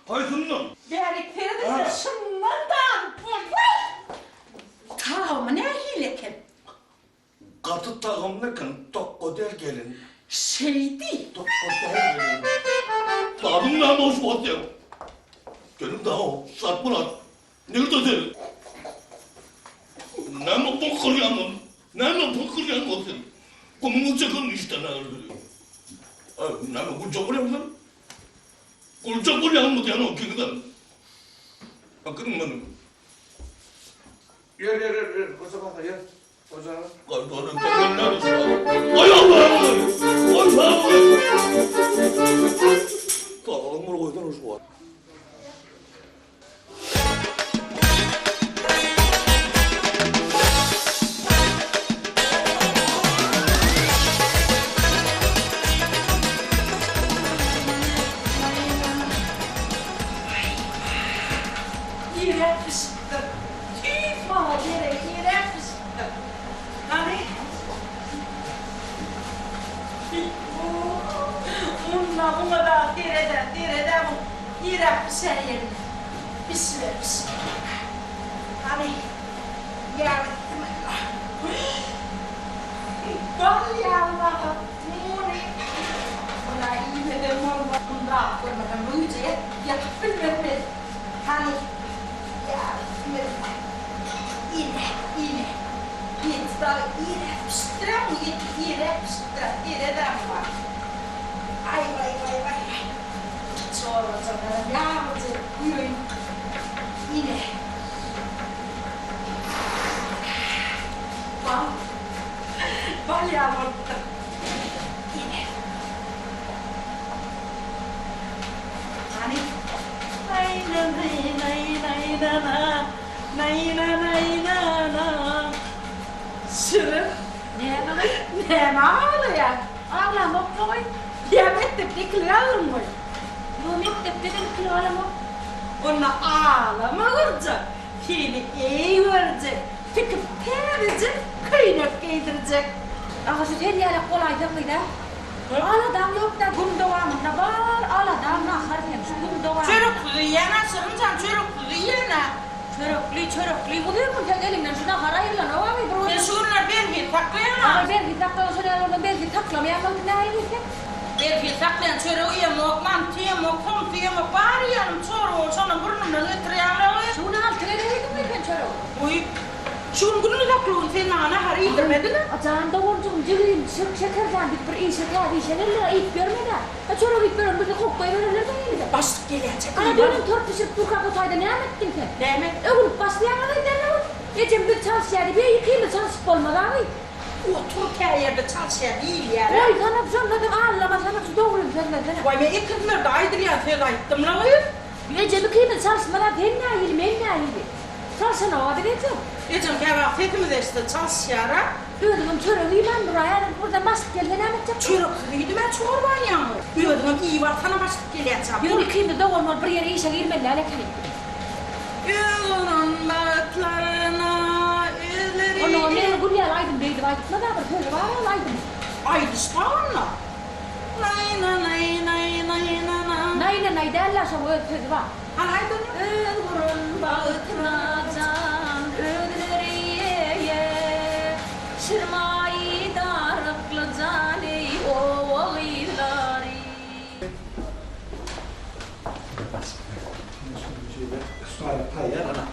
Haydun'la. Yani Feride şunlardan. Tamam ne hileken? Katı tağım nekin, tokko der gelin. Şeydi. Tokko der gelin. Tağım ne boş bot ya. Gelin daha o, sat Murat. Nerede der? Ne mi bu kıryanın? Ne mi bu kıryanın olsun? Kumunun çakın işte ne öldürüyor. Ne mi kulca kıryanın? Kulca kıryanın mı diyen o köyden? Bakın benim. Yer. Koca bak yer. Koca. Kalbinin temelleri şu an. Ay Allah'ım! Ay Allah'ım! Tamam, bunu koydun şu an.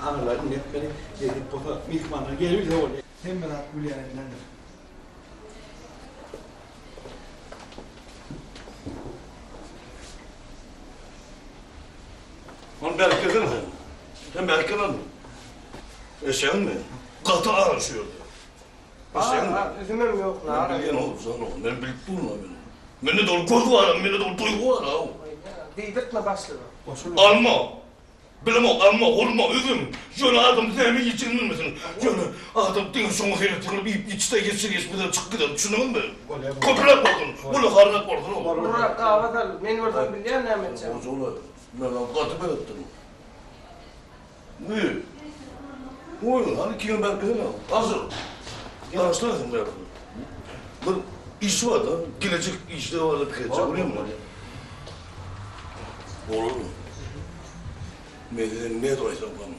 Anıların hep beni gelip burada mikmanlar geliyor da oraya. Hem ben aklı yanımdandır. Lan belki de mi? Sen belki de mi? Sen mi? Katı araşıyordu. Sen mi? Üzümüm yok. Ben bilgen olursan o. Ben bilip durma beni. Beni de korku var, beni de duygu var ha. Değdirtme başlıyor. Alma. Bilmem alma, olma, üzüm. Şöyle adam zemi geçinir misin? Şöyle adam din şunu seyrettiğini bir içte geçmeden çık gider. Düşünün mü? Kötüler bakın. Böyle harnak bakın. Orada kahvede men oradan biliyor ne yapacağım? O zola. Ben katı ben ettim. Ne? Oy, hani kim ben kızım? Hazır. Yaşlanasın ben. Bir iş var da, gelecek işte var da kıyacak. Oraya mı? Olur mu? Medine ne dolayısın lan?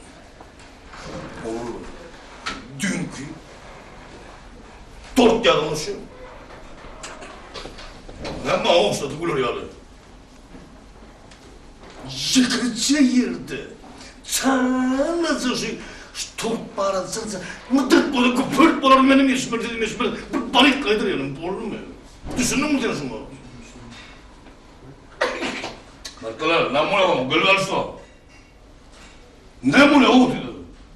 Olur. Dünkü 4 yanlışı. Ne bana olsa da gülür yalı. Yıkıcı yerde. Çanası şu torpara sırsa. Mıdık böyle köpürt bolar benim ismim dedim ismim. Bu balık kaydır yanım. Olur mu? Düşündün mü sen bunu? Kartalar, ne bu ne? Gül versin o. Ne bu ne o dedi?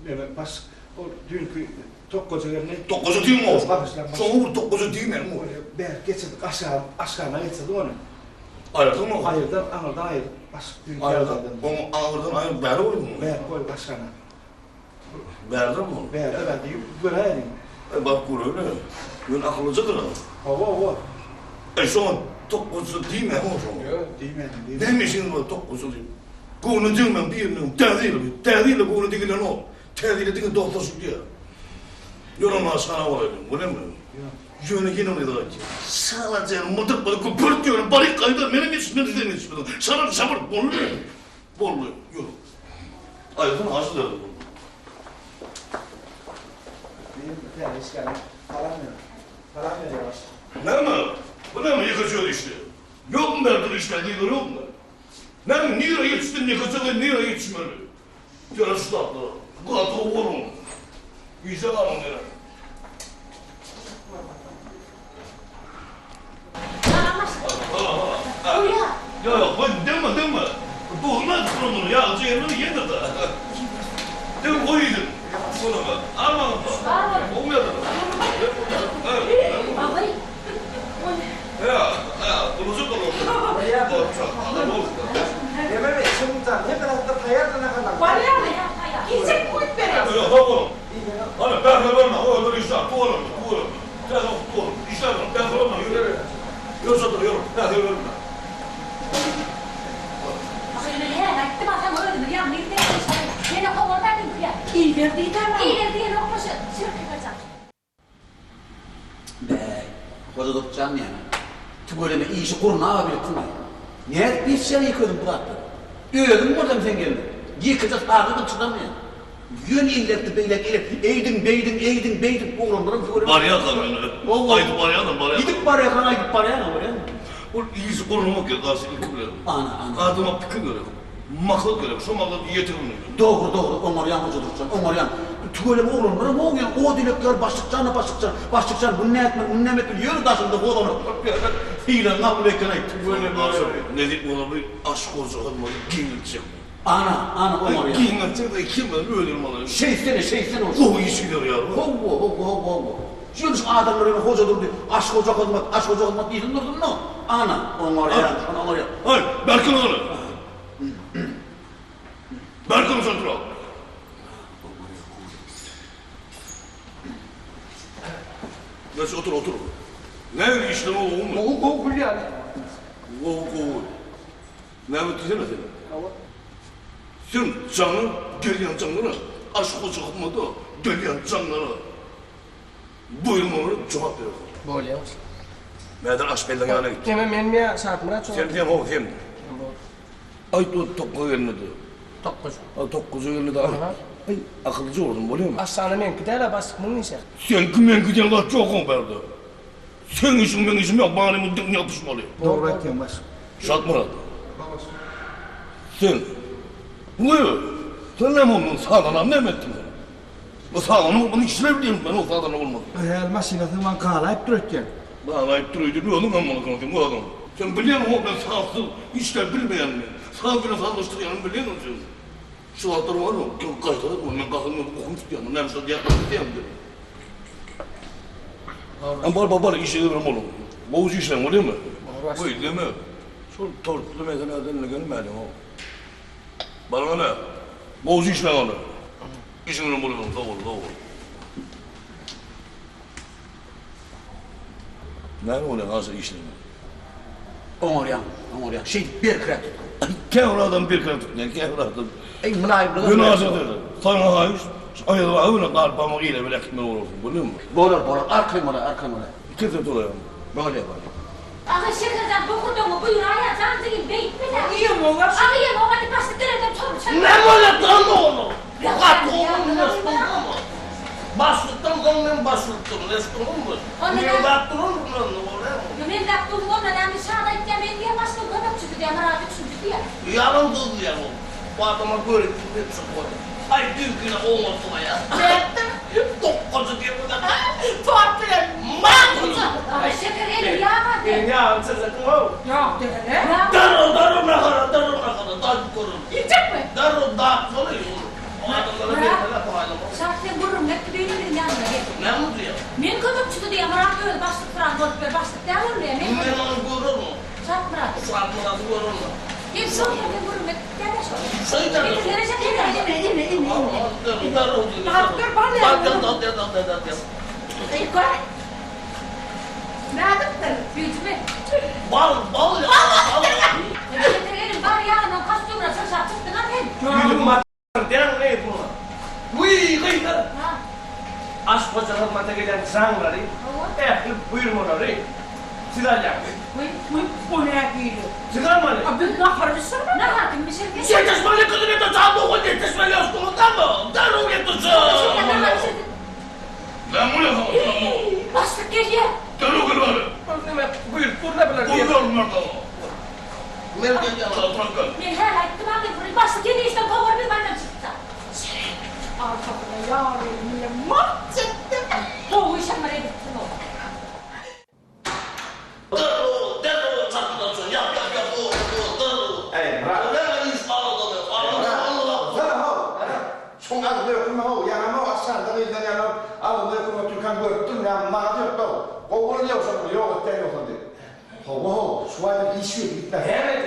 Evet, bas o dünkü Tokkoca yerine... Tokkocu değil mi o? Bakışlar, bas. Sonra bu tokkocu değil mi o? Oraya ber geçirdik, aşağına geçirdik onu. Ayırdın mı? Ayırdan, anırdan ayırdık. Bas, dünkü Ayırdın. ayırdan. Onu ağırdan ayırıp beri vurdun mu? Ber koyduk aşağına. Verdin mi onu? Ber, evet, böyle ayırayım. Bak bu öyle. Ben akıllıcadır ha. Hava. Sonra tokkocu değil mi o sonra? Yok, değmedim. Ne mi şimdi bu tokkocu değil? Konu değil mi? Bir yerine tehdiyle konu değil lan o. Tehdiyle değil doktorsu diye. Yorumlar sana olaydım, öyle mi? Yönü yine onu da ki. Sana canım mıdık balık köpürt diyorum. Balık kaydı benim ismim dedim ismim. Sana sabır bollu. Bollu. Yok. Ayetun ağzı derdi bu. Benim bir tane iskanım. Param veriyor bas. Ne mi? Bu ne mi yıkacıyor işte? Yok mu verdin işte değil yok mu? Ne mi? Niye yetiştin yıkacak niye yetişmedi? Yarısı tatlı. Bu atı oğlum. Yüze alın ya. Ya ben deme. Bu olmaz bunu ya. Acıyarını yedir de. Dem koydum. Bunu bak. Alma bak. Olmuyor da. Babayı. Ya, bunu çok olur. Ya, Olur. Demem et, çımdan. Ne kadar da payar da ne kadar. Var ya. Gidecek kuyut veriyor. Ya tamam. Hani ben de vermem. O öyle işler. Doğru. Sen doğru. İşler var. Ben de vermem. Yürü. Yoksa da yürü. Ben de vermem. Gittim adam öldü. Ya bir de işte. Yine kovadan gidiyor. İyi verdiği de İyi verdiği lokması. Sürkü kaçak. Be, koca dokcan yani. Böyle bir işi kurun abi ettin mi? Niye bir şey yıkıyordun bu hatta? Öldüm buradan sen geldin. Yıkacağız ağrıdan çıkamıyor. Yön illetli beylek eğdin oğlum böyle. Var ya kamyonu. Vallahi. Haydi var ya da var ya. Gidip var ya kana gidip var ya oraya. O iyisi korumak ya karşılıklı görev. Ana. Adıma pikir görev. Makıl görev. Şu makıl yetirilmiyor. Doğru, onlar yan hoca duracaksın, onlar yan. Tüyle mi oğlum, ne oluyor? O dilekler başlıkcan, bu ne etme, yürü taşında bu adamı. Hile, kabul ekene, böyle. Ne diyeyim ona bir aşk olacak adamı giyinecek. Ana, onlar yan. Giyinecek de kim ben ölürüm alırım. Şeysene olsun. O işi diyor ya. Ho. Şimdi şu adamları hoca durdu, aşk olacak olmak değil, durdun mu? Ana, onlar yan. Hayır, Berkan onu. Berkan sen dur al. Neyse otur. Ne işlemi oldu? O gül yani. O. Ne bitti sen? Sen canı, geriyen canları, aşk olacak olmadı, geriyen canları. Buyurun onu cevap ver. Bo'lyapmiz. Neden aşk belden yana gitti? Keyin menga shartmira Sen diyem o sen. Ay tokku gelmedi. to'qqiz. Tokkuzu gelmedi. Ay akıllıcı oldun biliyor musun? Asani menkida bas mingcha. Sen kimin giden var çok on verdi. Sen işin benim işim yok, bana mı dik yapışmalı. Doğru etken bas. Şart Murat. Sen, buyur. Sen ne memnun sağdan ne ettin sen? Bu sağdan bunu işleyebilirim ben o sağdan olmadı. Hayal masinasını ben kağlayıp dururken. Bağlayıp duruyordu, bir adam ben konuşayım bu adam. Sen biliyor musun ben sağsız işler bilmeyen mi? Sağ birine sağlaştırayanı biliyor musun? Şu altları var mı? Kaç tane var? Ben kalkın okumuş diyorum. Ne mesela yapmak diyeyim de. Ama bana iş ederim oğlum. Boğucu işlem oluyor mu? Bu değil mi? Şu tortlu mesela eline gelmedim o. Bana ne? Boğucu işlem onu. İşini bulurum, doğru. Ne oluyor nasıl işlemi? Onlar yan. Bir kret. Kevradan bir kere tutun, kevradan. Ey münayibli. Günazadır. Sana hayır. Ayılı avına darpama ile bile kime olursun, biliyor musun? Bolar, arkayım oraya. Kimse dolayı. Böyle. Ağa şekerden dokurdun mu? Buyur ayağa. Canı değil. Beyt mi lan? İyi mi olar? Ağa yem. Oğa hadi başlık görevden çabuk. Ne böyle destur mu? Onu Niye ben- baktın oğlum lan oraya? Ben de aklım olmadan bir şahada iteceğim diye başka köpek çıktı diye merak etmişim diye. Yalan buldu ya o. Bu adama böyle bir çıkıyor. Ay dünküne olmadı ya. Dokkozu diye bu da. Tuhattı ya. Mahvoldum. Ama şeker eli yağmadı. Ya sakın ol. Yok dedi. Darı ne kadar, darı ne kadar, darı korun. Yiyecek mi? Darı da sonra yolu. O adamlara bir tane paylaşım. Şahsen vururum. Hep bir benim yanına gel. Ne mutlu ya? Men köpek çıktı diye merak ediyorum. Başlık falan bulup böyle başlık değil mi? Ben onu görür mü? Şart merak Şu an burası görür mü? Gel şu ben vururum. Gel de şu. Şey de Gel verecek mi? Darı oldu. Dur, bana ya. Dal. İlk var. Ne yaptın? Büyücü Bal ya. Bal. Elim var ya. Ben kastımla çalışıp çıktın ha ben. Gülüm mat. Den ne bu? Uy, kıyılar. Ha. Aş kocalar mata gelen zangları. Ehli buyurmaları. Silahlar. Bu ne yapıyor? Çıkarmalı. Abi ne yapıyorsun? Ne yaptın? Bir şey mi? Yetişmeli kızını da sağ dokun yetişmeli aşkımından mı? Darı yetişsin. Ben bunu yapamam. Bastık geliyor. Darı kırmalı. Buyur, burada bile. Buyurun nerede? Nerede yalan bırakın? Ben her ay kıvamda buraya bastık geliyor işte kovur bir bana çıktı. Arkasına yavrum mahvettim. Bu işe nereye gittin o? Darı çarpılasın. Yap. Ey bırak. Ne iş bağladı? Allah. Sana ho. Şun adını okuma ho. Yani o aşağıda bir tane yani adını okuma Türkan gördüm ya mağdur da. O oluyorsa yok etmiyorsa diye. Ho. Şu an işi bitti. Evet.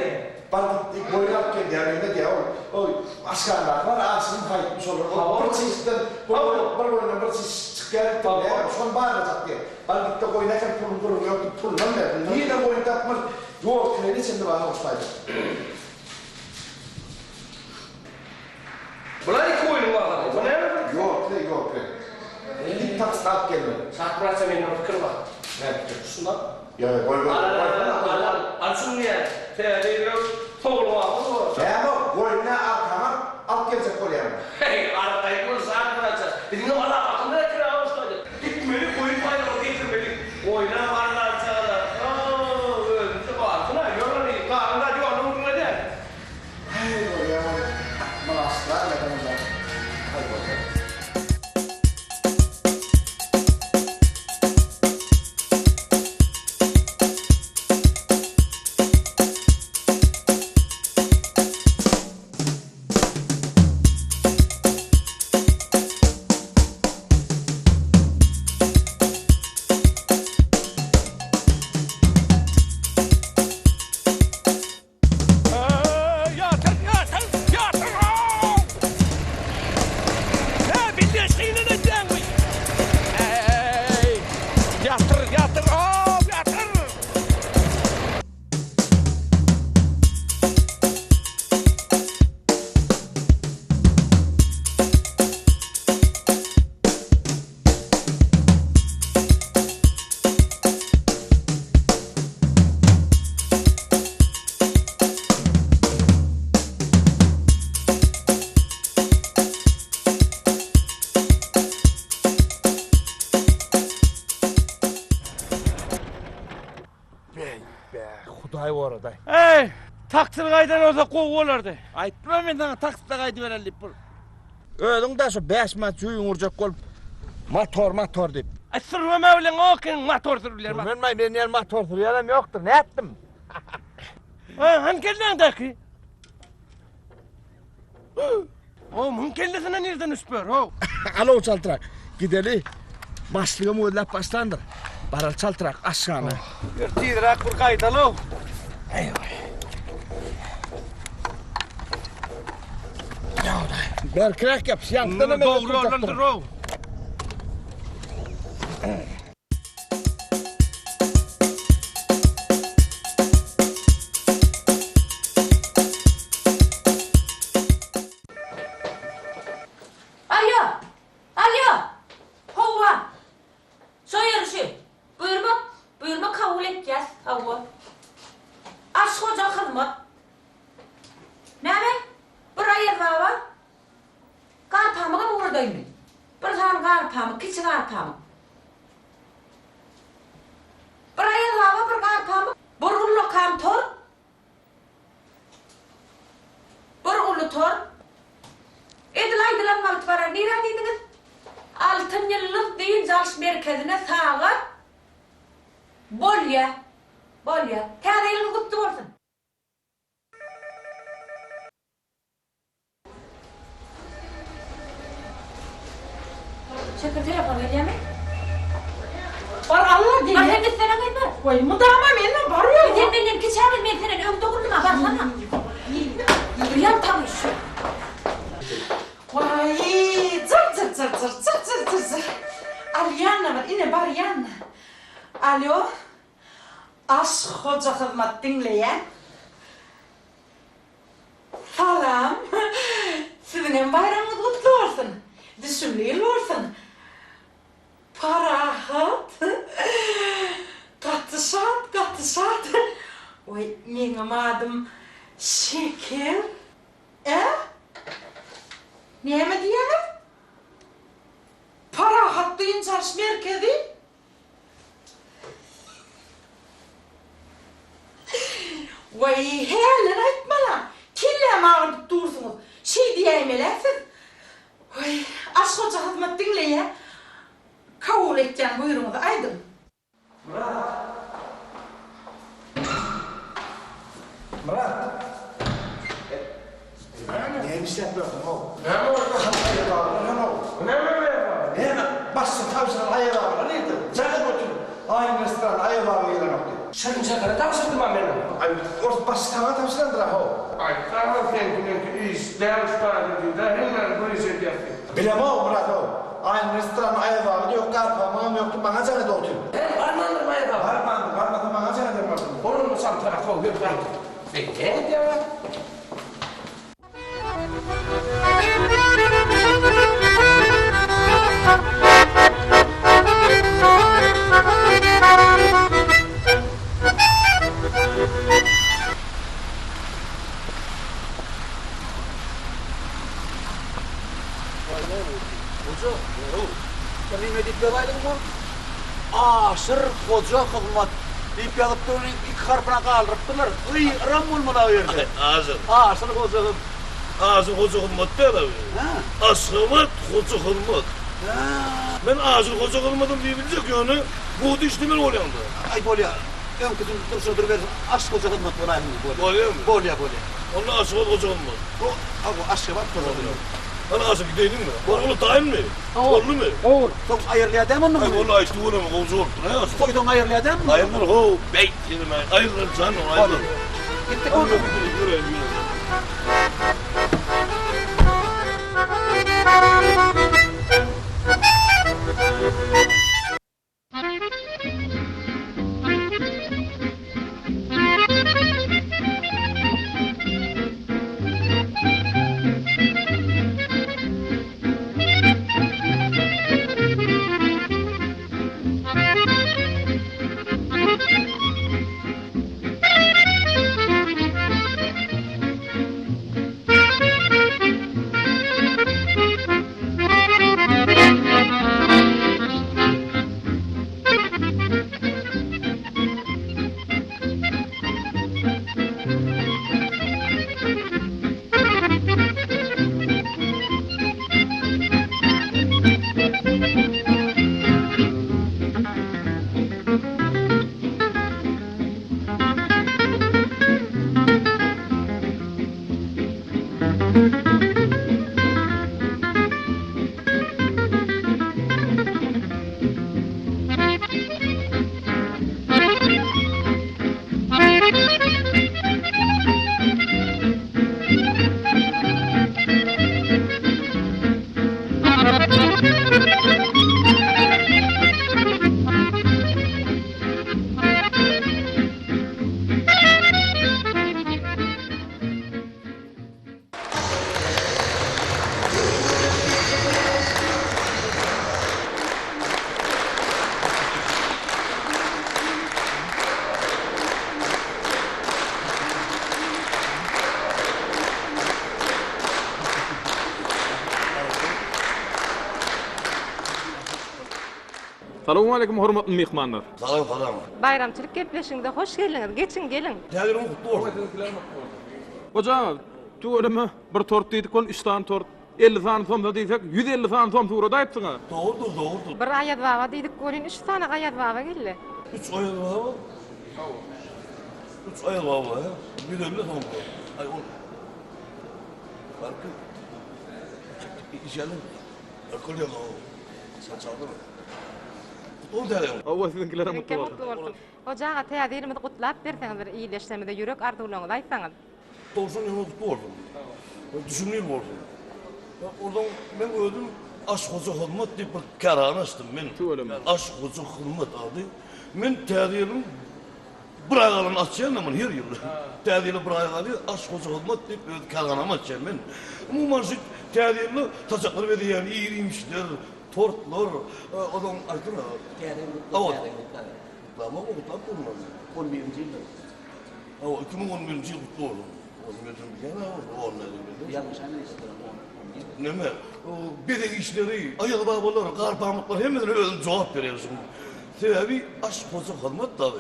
Balık boylar geldiğinde diye o askerler var ağzını kayıtmış olur. O pırçıştan böyle pırçış çıkarttı diye son bağıracak diye. Balıkta oynarken pulun yok pulun ne? Niye de oynatmaz? Yok kredi şimdi bana hoşlaydı. Bunlar iki oyun var. Bu ne? Yok. Bir tak start gelmedi. Sakırasa benim fikrim var. Ne yapacak? Şundan. Ya gol. Alsın diye. Teyze Toğlu var. Ya bu golüne arkama alt gelecek gol yani. Hey, arkayı bunu sakırasa. Bizim o adam aklında kira olsaydı. Gitmeli koyun faydalı getirmeli. Oyna varlar çağlar. Öldü baktın ha. Yorulmayı. Karnında diyor. Onun bunu değil. Hey gol ya. Malaslar ne kadar. Hadi bakalım. Xuday orada. Hey, taksir kaydan olsa kovu olardı. Aytma men sana taksida qaydı berelip bur. Özüň de şu 5 mat juyuň urjak bolup motor dip. Ay sırma mevlen okin motor sürüler bak. Men yer motor sürýärem ýokdur. Ne etdim? Ha, han kelländäki. O mun kellesine nereden üspör o? Alo çaltırak. Gideli. Başlığım ödlep başlandır. Baral çaltırak aşağına. Bir tirak bir kaydalı. Berkrak yap. Yaktığını Doğru yollandır o. Alo. Hova. Soyarışı. Buyurma kabul edeceğiz. Hava. Aşk hoca hizmet. Mehmet. Buraya var. Kar pamuk mı buradayım? Bir tane kar pamuk, küçük kar pamuk. düýün jalş merkezine sagat bolýa. Täzeýiň gutly bolsun. Şeker telefon edýärmi? Bar Allah diye. Sen de sana gaýpa. Oy mudama men bar yo. Sen ki çağır men seni öňde gurulma baksana. Yan tanış. Vay zır. Alyanna var ine bar yanna. Alo. Aş hoca hizmet dinleyen. Salam. Sizin bayramınız kutlu olsun. Düşünlüğün olsun. Parahat. Katı saat. Oy, benim adım Şeker. Ne mi diyelim? Parahat duyun çarşı merkezi. Vay helen aytma lan. Kille ağırdık dursunuz. Şey diyeyim hele siz. Vay aşk hoca hizmet dinleye. Kabul edeceğim buyruğunuzu aydın. Murat. Neymiş yapıyorsun o? Ne mi oldu? Bastın tavşan ayağı var. Neydi? Çakır götür. Aynı restoran ayağı var yine nokta. Sen çakara tavsırdın mı beni? Ay, orası bastı tava tavşandır ha o. Ay, tamam ki iş, değerli sparadın da hemen bu işe yaptım. Bilem o Murat o. Aynı restoran ayağı var. Yok karpamağım yoktu. Bana canı da oturuyor. Varmandırmaya da. Varmadı bana canı da varmadı. Onun mu sam tarafa oluyor ben? Ne diyor? Sen nime deyip bebaydın mı? Aşır koca hizmet deyip yalıp dönün iki karpına kaldırıptılar. Ram olmalı verdi. Ağzın. Aşır koca hizmet. Ağzın koca hılmat değil abi. Asımat koca hılmat. Ben ağzın koca hılmadım diyebilecek yani. Bu da işlemen olandı. Ay bolya. Ön kızım duruşuna dur versin. Aşk koca hizmet olayım mı? Bolya mı? Bolya. Onun asımat koca hılmat. Bu aşk var koca hizmet. Hani ağzın gideydin mi? Oğlu tayin mi? Oğlu mu? Oğul. Çok ayırlıya değil mi onu? Ay vallahi işte bu ne mi? Koca oldu. Ne yazsın? Koydun ayırlıya değil mi? Ayırlar ho. Beyt kelime. Ayırlar canım. Ayırlar. Gittik Onu onu. yürü. Salamu aleyküm hormatly mehmanlar. Salam. Bayramçılık gepleşinde hoş geldiniz. Geçin gelin. Təgərim qutlu olsun. Hoca, tu ödeme bir tort dedik ol, 3 tane tort. 50 sany somda diýsek 150 sany som tuğra daýypsyňa. Doğrudur, doğrudur. Bir aýat baba diýdik, golin 3 tane aýat baba geldi. 3 ayıl baba. 3 ayıl baba ya. Bir öyle son bu. Ay oğlum. Farkı. İşelim. Akıl yok o. Sen çaldın mı? O da yok. Awa sizinkilere mutlu Mutlu bolsun. bolsun. O jaga täze-ýerimizi gutlap berseňiz, iyileşsemide ýürek arzuwlaryňyzy aýtsaňyz. Doğrusu ne mutlu oldum. Düşünür oldum. Oradan ben öldüm. Aşk hoca hizmet diye bir karan açtım ben. Söyleme. Aşk hoca hizmet adı. Ben tədiyelin bırağalın açayan ama her yıl. Tədiyeli bırağalı aşk hoca hizmet diye bir karan açayan ben. Bu manşet tədiyeli taçakları veriyen iyiymişler, tortlar, adam aykırı. Evet. Ama o kutlar olmaz. 11. ýylda. Ama 2011 yıl kutlu oldum. O zaman bir yana onları. Yanlış anlaýsynlar. Neme? O bedek işleri, ayak babalar, kar pamuklar hemeden özün cevap veriyorsun. Sebebi aşk hoca hizmet tabi.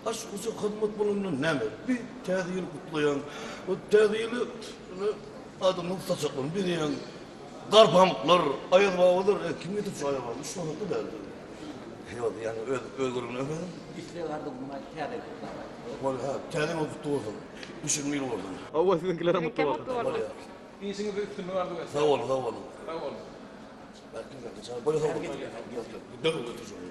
Aşk hoca hizmet bulunduğun neme? Bir tədiyeli kutlayan, o tədiyeli adamın saçaklarını biriyen, kar pamuklar, ayak babalar, kim yedip şu ayak babalar? Şu anakta derdi. Yok yani öldürün efendim. İşte vardı bunlar täze kutlar. Valla tədiyeli kutlu olsun. Düşünmeyi oldum. Awa sizinkilere mutlu Mutlu bolsun. bolsun. İyisiniz üstünü vardı. Sağ olun, sağ olun. Sağ olun. Belki sana böyle sağ olun. Gidelim götüreceğim.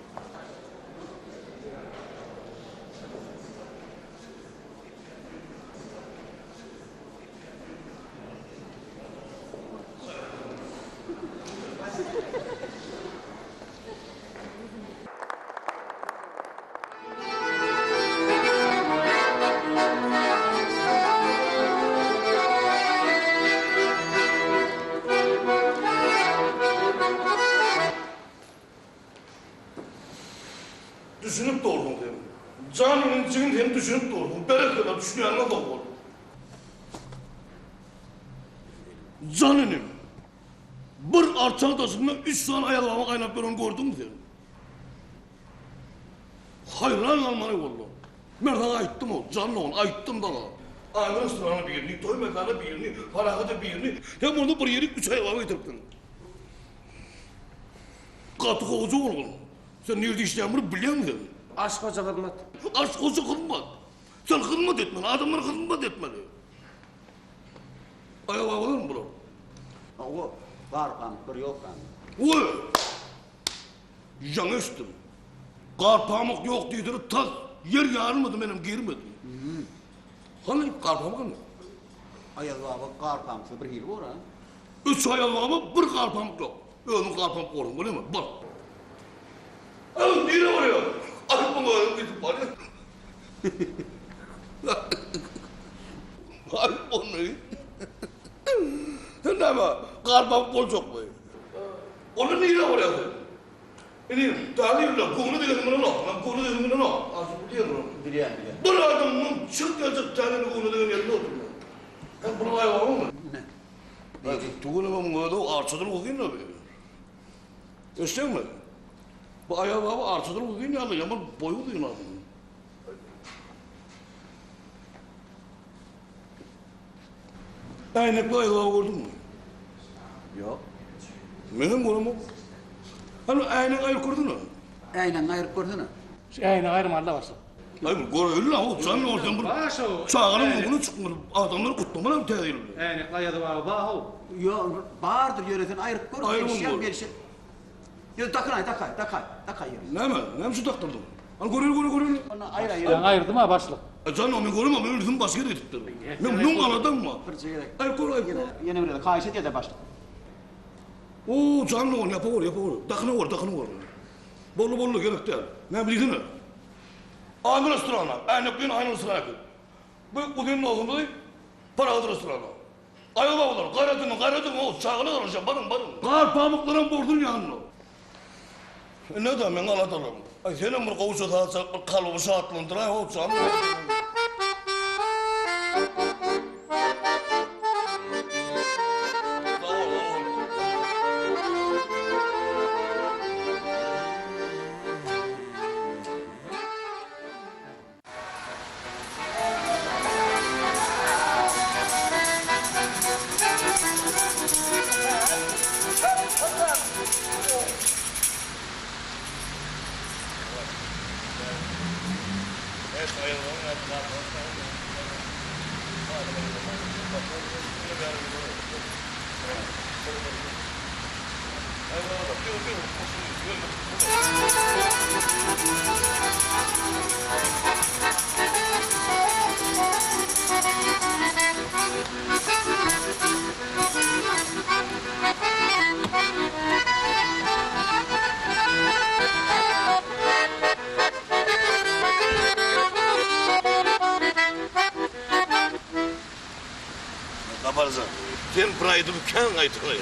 Düşünüp de oldum dedim. Canının için hem düşünüp de oldum. Berekle düşünüyorlar da oldum. Canının bir arçalı taşında 3 tane ayağıma kaynap ben onu gördüm mü dedim. Hayran almanı oldu. Ben sana ayıttım o, canlı onu ayıttım da. Aynen ısırağına birini, toy mekana birini, parakada birini. Hem orada bir yeri 3 ayağıma getirdim. Katı kovucu oldum. Sen nerede işleyen biliyor musun? Aşk hoca hizmet. Aşk olsa hizmet. Sen hizmet etmeli, adamlara hizmet etmeli. Ayağa bakılır mı bro? O var pamuklar yok kan. Oy! Yan üstüm. Kar pamuk yok deydir, tas yer yarılmadı benim, girmedi. Hani kar pamuk mı? Ayazlaba kar pamukly bir hil bor ha. 3 ayağıma bir kar pamuk yok. Ölüm kar pamuk oldum, öyle mi? Bak. Oğlum nere var ya? Ayıp mı var? Gidip var ya. Ayıp onu. Sen ne mi? Kar pamuk olacak mı? Onu nere var ya? Yani talihle konu dedim bunu ne? Ben konu dedim bunu ne? Azıcık biliyorum. Biliyorum. Bir adamın çık gelecek talihle konu dedim yerine oturma. Ben bunu ayıp mı? Ne? Tuğunu ben bunu arçadan okuyayım da be. İşte mi? Bu ayağı baba arçadan okuyayım ya, yaman boyu duyun adamın. Aynaklı ayağı baba gördün mü? Yok. Benim konumu. Hani aynak ayak gördün mü? Aynen ayrıp gördün mü? Aynen ayrımarla başla. Hayır, öyle lan o canlı oradan Baş o. çağırın bunu çıkmalı. Adamları kutlamalar tedbir. Aynen ayrı var bahu. Yok, bağırdır yöreten ayrıp gör. Ayrı mı Gelişen gör? gelişen. Yok takay yürü. Ne mi? Ne mi şu taktırdın? Hani görüyor. Ona ayrı Ben ayrı. ayırdım ha başla. Canım onu görüyorum ama öldüm başka yere tuttum. Memnun anladın mı? Fırça gerek. Ay koru. Yine böyle kayışı diye de başla. Oo canlı onu yapıyor. Takını var. Bollu gerek değil. Ne bildiğin mi? Aynı restorana. Aynı restorana. Bu gün ne oldu? Paralı restorana. Ayağı babalar. Gayretini o çağılı kalacağım. Barın. Kar pamukların bordun yanına. Ne demek anlatalım. Ay senin bir kavuşa dağıtsa kalıbı saatlandıra o canlı. Kaparsan, sen praydı mükemmel kaytıkla ya.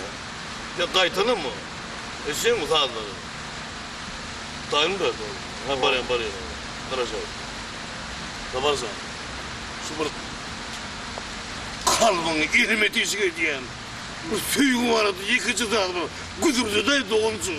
Ya kaytını mı? Sen mi sağladın? Dayım da doğru. Ha bari. Karaşay. Kaparsan, şu bir kalbini ilime teşik ediyen, bu süyün vardı, yıkıcı da mı? Güdümcü de doğumcu.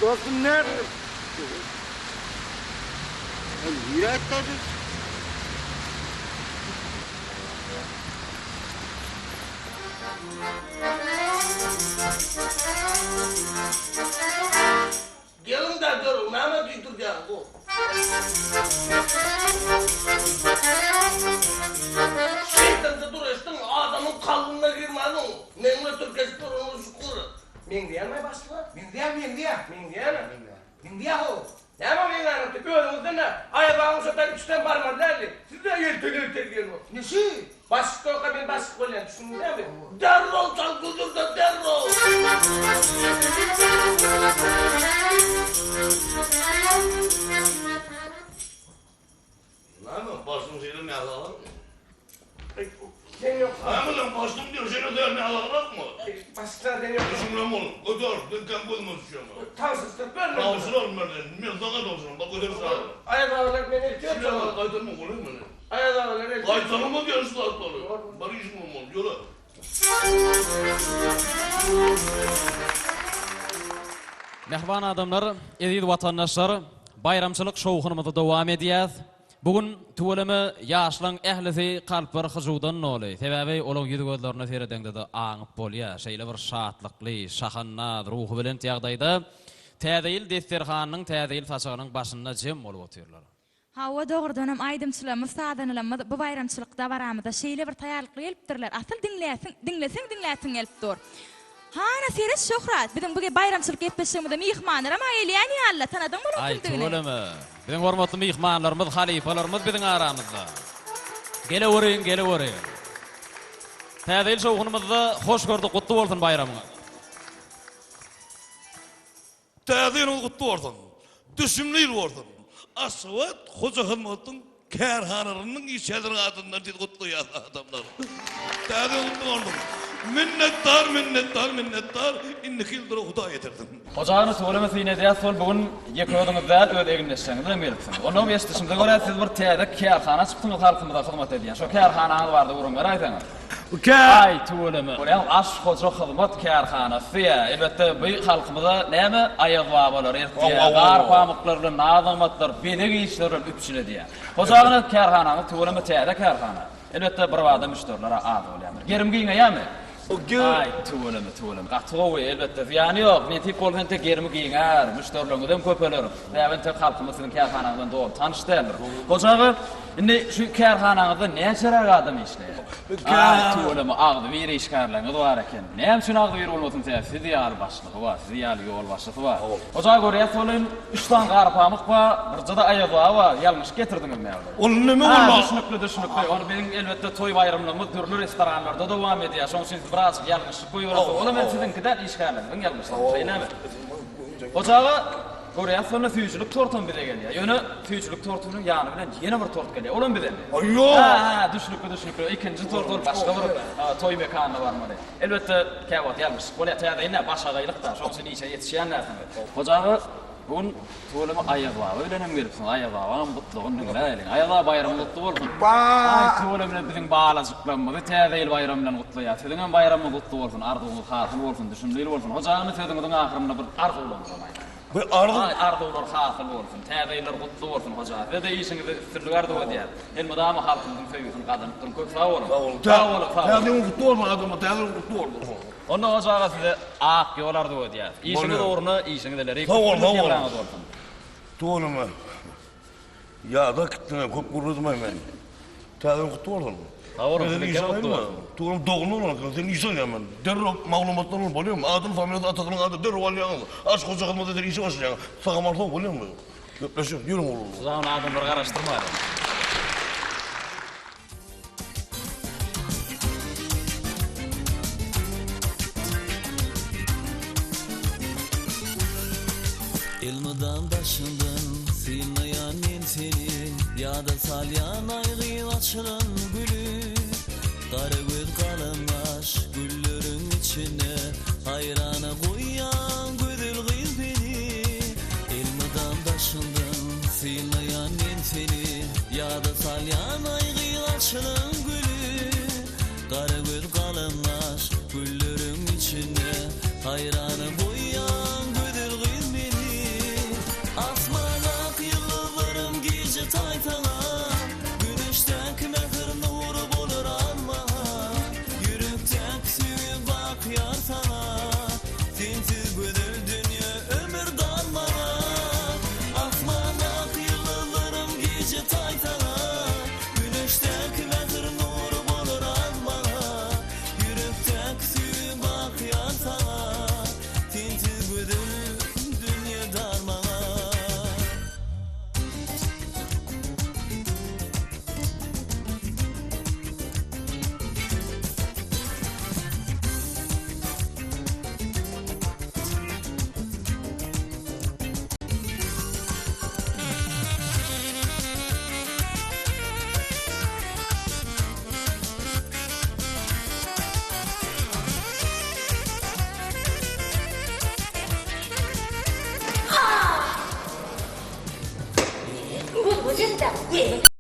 Dostum nerede? Yürek tadı. Gelin de durun, Mehmet Yüktürk'e bu. Şeytanda duruştun, adamın kalbına girmedin. Mehmet Türk'e durun, şükür. Men diyemey başla. Men diye. Men diye o. Ne ama men anlattı, gözümüzden de ayağımı şöten üçten barmadılar. Siz de yelteli gelin o. Nesi? Basık kolka ben basık kollayan düşündün değil mi? Derrol çal kudurda derrol. Lan bastım seni ne alalım? Sen yok. Ama lan bastım diyor seni de ne alalım mı? Basıklar deniyor. Düşünmem oğlum. Götür. Dükkan bulma düşüyor mu? Tavsızlık verme. Tavsın oğlum benden. Ben sana tavsın. Bak götür sağ ol. Ayak ağırlar beni ertiyor. Şuraya kaytarma oğlum beni. Ayak ağırlar ertiyor. Kaytarma diyor şu atları. Bari işim olmalı. Yola. Mehvan adamlar, edid vatandaşlar, bayramçılık şovğunumuzda devam ediyaz. Bugün tuvalimi yaşlan ehlisi kalplar hızudan noli. Sebebi olan yüzü gözlerine seyredende de ağıp bolya. Şeyle bir şatlıklı, şahannad, ruhu bilen tiyagdayda. Tədeyil desterxanının, tədeyil fasağının başında cem olup otuyorlar. Hava doğrudan hem aydımçılığımız, sadanılığımız, bu bayramçılıkta varamızda şeyle bir tayarlıklı eliptirler. Asıl dinlesin eliptir. Hana seres Şöhrat, bizim bugün bayramçılık yapışımızda mihmanlar ama eyleyen yalla tanıdın mı Ay röküldüğünü? tuğulimi, bizim hormatlı mihmanlarımız, halifalarımız bizim aramızda. Gele uğrayın. Tədeyil şovğunumuzda hoş gördük, kutlu olsun bayramına. Tədeyil kutlu olsun. Düşümleyil olsun. Asvat Hoca Hılmat'ın kerhanlarının içedir adından kutlu ya adamlar. Tədeyil kutlu olsun. Minnettar. İnniki yıldır Huda yetirdim. Hocağını söylemesine de sol bugün yeködüňizde öz eginleşýäňizi bilmelisiniz. Onu ýeşdişimde görä siz bir täze kärhana çypdyňyz halkymyza hyzmat edýän. Şo kärhanaňyz bardy urunlar aýsaňyz. Ay tuğulimi. Olayam aş hoca hyzmat kärhanasy ýa. Elbetde bu halkymyza näme aýawabalar, ertiýär, pamuklarly nazamatlar, beleg işler üpçüle diýär. Hocağını kärhanaňyz tuğulimi täze kärhana. Elbetde bir wada müşterilara az bolýar. Gerim giňeýärmi? Ay tuğulum. Qattığı elbette ziyani yok. Men tip bolgan tek yerimi giýär, müşterilerden köpelerim. Nämen tek halkymyzyň kärhanagyndan doğru tanışdyrlar. Hojagy indi şu kärhanagyda näçe adam işleýär? Ay tuğulum agdy bir işgärleňiz bar eken. Näme şunu agdy bir bolmasyn täsir diýär başlygy bar, diýär ýol başlygy bar. Hojagy görýär solen 3 tan garpamyk bar, birjada aýaga bar, ýalňyş getirdiňiz näme? Onu nime bolma? Düşünükli. Onu benim elbette toy bayramlarımız türlü restoranlarda devam ediyor. Şoň siz biraz ýalňyşlyk goýýarsyň. Onu men sizinkiden işgärlendim, ýalňyşlyk. Şeýnäme? Hojagy görýär sonra süýçülük tortum bile gelýär. Ýöne süýçülük tortunyň ýany bilen ýene bir tort gelýär. Olam bilen. Aýyo. Ha, düşünükli. İkinji tort ol başga bir toy mekanyna barmady. Elbette käwat ýalňyşlyk. Bolýar täze ine başga gaýlykda. Şoň seni işe ýetişýän näme? Hojagy bugün tuğulama ayağa öğlenim gelipsin ayağa mutluğun nüngleyin ayağa bayram mutlu olsun ay tuğulamla bizim bağlacıklanmadı täze bayram bilen kutlaýar sizin bayramı kutlu olsun arzuğunuz hasıl olsun düşünýär olsun hocanyň sözüňiň ahyrynda bir arzu bolsun Bir arzu arzular hasıl olsun täzeler kutlu olsun hoca we de işiňizi sirler de diýär elmadama halkynyň söýüsini gadanypdyr köp sağ olun Täze kutlu olma adamı täze kutlu olsun. Onu hojaga size ak ýolar da diýär. İşiňiz doğruny, işiňizleri Sağ ol. Tuğulama. Ya da kitine köp gurulmay men. Täze kutlu olsun. Doğru, sizin kutlu olsun. Tuğulum doğunu olan sen işin hemen. Derrop maglumatlarını bolýarmy? Adyl familiýa atagynyň ady derrop alýan. Aş hoja hyzmat eder işi başlaýan. Sagamarlyk bolýarmy? Köpleşip ýürüň oğlum. Zaten adam bir garaşdyrma. Elmadan başından silmeyen seni ya da salyan aygı açılan gülü Kara göz kalanlaş güllerin içine hayrana koyan güzel kız beni Elmadan başından silmeyen seni ya da salyan aygı açılan gülü Kara göz kalanlaş güllerin içine hayrana koyan güzel kız beni Asmanak yıldırım gece taytana Güneşten mehir nuru bulur ama Yürekten süyü bak yar sana